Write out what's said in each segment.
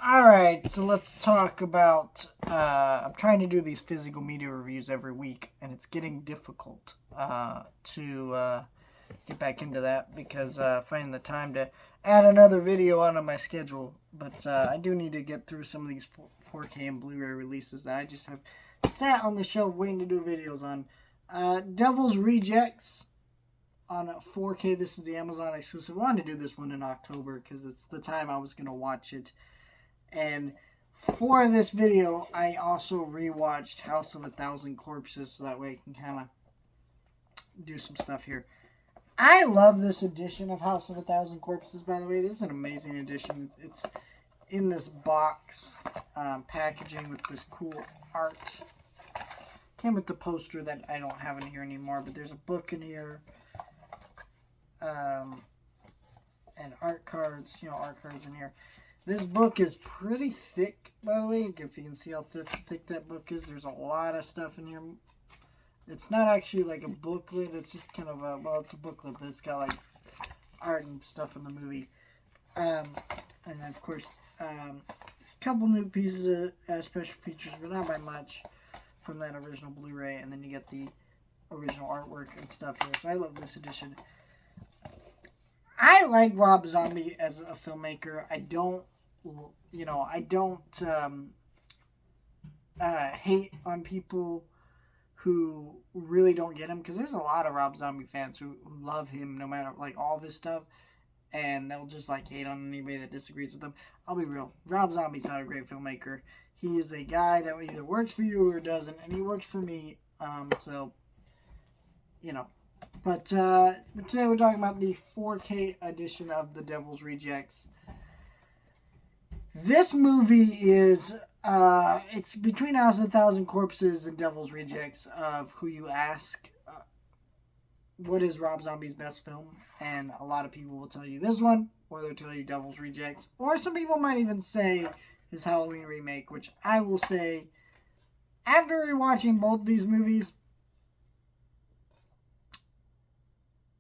Alright, so let's talk about. I'm trying to do these physical media reviews every week, and it's getting difficult to get back into that because finding the time to add another video onto my schedule. But I do need to get through some of these 4K and Blu ray releases that I just have sat on the shelf waiting to do videos on. Devil's Rejects on 4K. This is the Amazon exclusive. I wanted to do this one in October because it's the time I was going to watch it. And for this video, I also rewatched House of a Thousand Corpses so that way I can kind of do some stuff here. I love this edition of House of a Thousand Corpses, by the way. This is an amazing edition. It's in this box packaging with this cool art. Came with the poster that I don't have in here anymore, but there's a book in here. And art cards, art cards in here. This book is pretty thick, by the way, if you can see how thick that book is. There's a lot of stuff in here. It's not actually like a booklet. It's just kind of it's a booklet, but it's got like art and stuff in the movie. And then, of course, a couple new pieces of special features, but not by much, from that original Blu-ray. And then you get the original artwork and stuff here. So I love this edition. I like Rob Zombie as a filmmaker. I don't hate on people who really don't get him, because there's a lot of Rob Zombie fans who love him no matter like all of his stuff, and they'll just like hate on anybody that disagrees with him. I'll be real, Rob Zombie's not a great filmmaker. He is a guy that either works for you or doesn't, and he works for me. So you know. But today we're talking about the 4K edition of The Devil's Rejects. This movie is, it's between House of a Thousand Corpses and Devil's Rejects of who you ask, what is Rob Zombie's best film? And a lot of people will tell you this one, or they'll tell you Devil's Rejects, or some people might even say his Halloween remake, which I will say, after rewatching both these movies,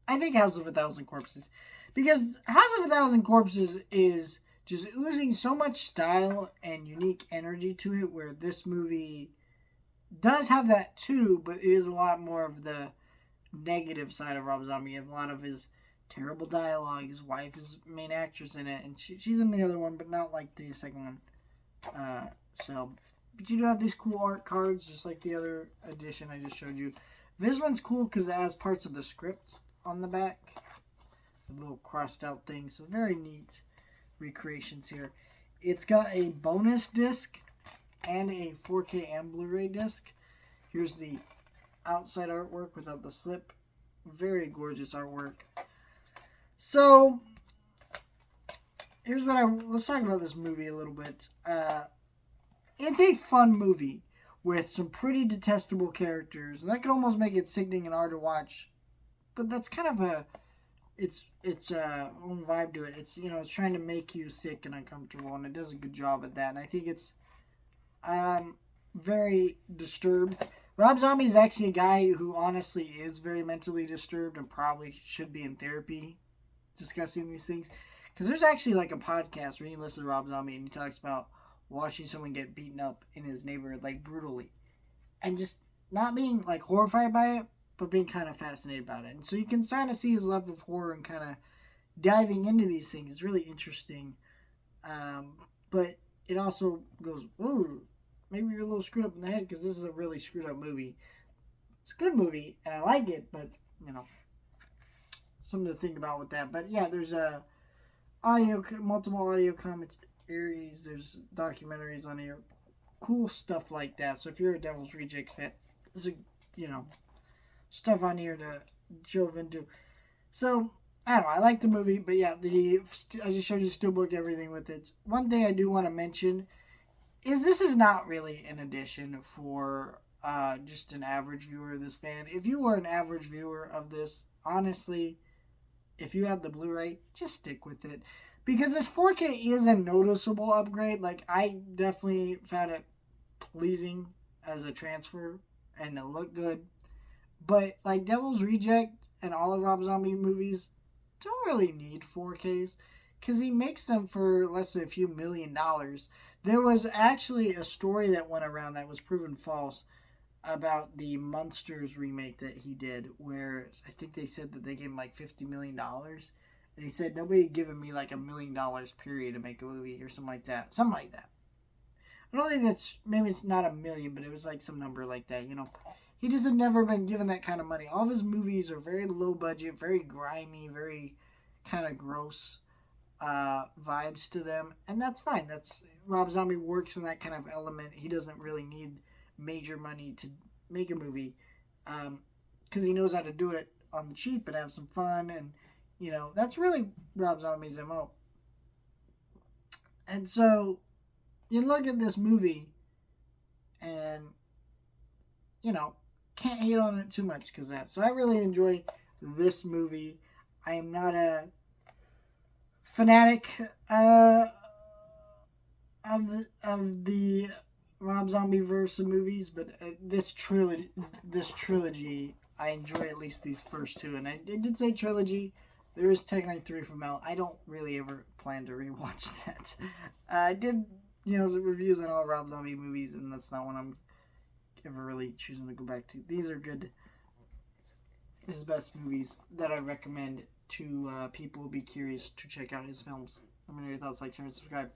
I think House of a Thousand Corpses. Because House of a Thousand Corpses is just oozing so much style and unique energy to it, where this movie does have that too, but it is a lot more of the negative side of Rob Zombie. You have a lot of his terrible dialogue. His wife is main actress in it, and she's in the other one, but not like the second one. But you do have these cool art cards, just like the other edition I just showed you. This one's cool because it has parts of the script on the back, a little crossed out thing, so very neat recreations here. It's got a bonus disc and a 4K and Blu-ray disc. Here's the outside artwork without the slip. Very gorgeous artwork. So here's let's talk about this movie a little bit. It's a fun movie with some pretty detestable characters, and that could almost make it sickening and hard to watch. But that's kind of it's own vibe to it. It's it's trying to make you sick and uncomfortable, and it does a good job at that. And I think it's very disturbed. Rob Zombie is actually a guy who honestly is very mentally disturbed and probably should be in therapy discussing these things. Because there's actually like a podcast where you listen to Rob Zombie and he talks about watching someone get beaten up in his neighborhood like brutally, and just not being like horrified by it, but being kind of fascinated about it. And so you can kind of see his love of horror and kind of diving into these things. It's really interesting. But it also goes, whoa, maybe you're a little screwed up in the head, because this is a really screwed up movie. It's a good movie, and I like it, but, something to think about with that. But yeah, there's multiple audio commentaries, there's documentaries on here, cool stuff like that. So if you're a Devil's Rejects fan, this is stuff on here to delve into. So I don't know, I like the movie, but yeah, I just showed you Steelbook, everything with it. One thing I do want to mention is this is not really an edition for just an average viewer of this fan. If you were an average viewer of this, honestly, if you have the Blu-ray, just stick with it. Because this 4K is a noticeable upgrade. Like, I definitely found it pleasing as a transfer, and it looked good. But, like, Devil's Reject and all of Rob Zombie movies don't really need 4Ks. because he makes them for less than a few $1,000,000. There was actually a story that went around that was proven false about the Munsters remake that he did, where I think they said that they gave him like $50 million, and he said nobody had given me like $1,000,000 period to make a movie or something like that. Something like that. I don't think that's, maybe it's not 1,000,000, but it was like some number like that. He just had never been given that kind of money. All of his movies are very low budget, very grimy, very kind of gross vibes to them, and that's fine. That's Rob Zombie works in that kind of element. He doesn't really need major money to make a movie because he knows how to do it on the cheap and have some fun, and that's really Rob Zombie's MO. And so you look at this movie and can't hate on it too much because that. So I really enjoy this movie. I am not a fanatic of the Rob Zombie verse of movies, but this trilogy, I enjoy at least these first two. And I did say trilogy. There is technically 3 from Mel. I don't really ever plan to rewatch that. I did, reviews on all Rob Zombie movies, and that's not one I'm ever really choosing to go back to. These are good, his best movies that I recommend to people who be curious to check out his films. Let me know your thoughts, like, share, and subscribe.